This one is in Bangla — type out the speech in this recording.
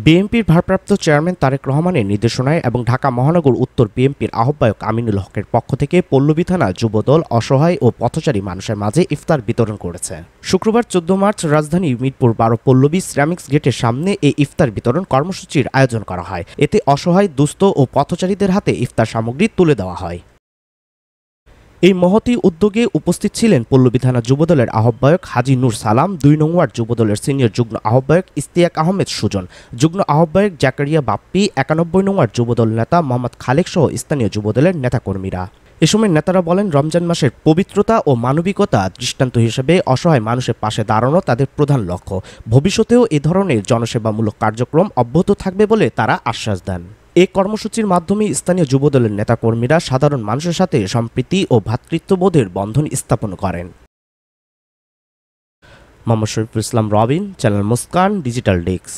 বিএনপির ভারপ্রাপ্ত চেয়ারম্যান তারেক রহমানের নির্দেশনায় এবং ঢাকা মহানগর উত্তর বিএনপির আহ্বায়ক আমিনুল হকের পক্ষ থেকে পল্লবী থানা যুবদল অসহায় ও পথচারী মানুষের মাঝে ইফতার বিতরণ করেছে। শুক্রবার ১৪ মার্চ রাজধানী মিরপুর ১২ পল্লবী সিরামিক্স গেটের সামনে এই ইফতার বিতরণ কর্মসূচির আয়োজন করা হয়। এতে অসহায়, দুস্থ ও পথচারীদের হাতে ইফতার সামগ্রী তুলে দেওয়া হয়। এই মহতী উদ্যোগে উপস্থিত ছিলেন পল্লবী থানা যুবদলের আহ্বায়ক হাজী নূর সালাম, ২ নং ওয়ার্ড যুবদলের সিনিয়র যুগ্ম আহ্বায়ক ইশতিয়াক আহমেদ সুজন, যুগ্ম আহ্বায়ক জাকারিয়া বাপ্পি, ৯১ নং ওয়ার্ড যুবদল নেতা মোহাম্মদ খালেক সহ স্থানীয় যুবদলের নেতাকর্মীরা। এ সময় নেতারা বলেন, রমজান মাসের পবিত্রতা ও মানবিকতা দৃষ্টান্ত হিসেবে অসহায় মানুষের পাশে দাঁড়ানো তাদের প্রধান লক্ষ্য। ভবিষ্যতেও এ ধরনের জনসেবামূলক কার্যক্রম অব্যাহত থাকবে বলে তারা আশ্বাস দেন। এ কর্মসূচির মাধ্যমে স্থানীয় যুবদলের নেতাকর্মীরা সাধারণ মানুষের সাথে সম্প্রীতি ও ভ্রাতৃত্ববোধের বন্ধন স্থাপন করেন। Mohammad Shariful Islam Robin, channel Muskan, digital desk.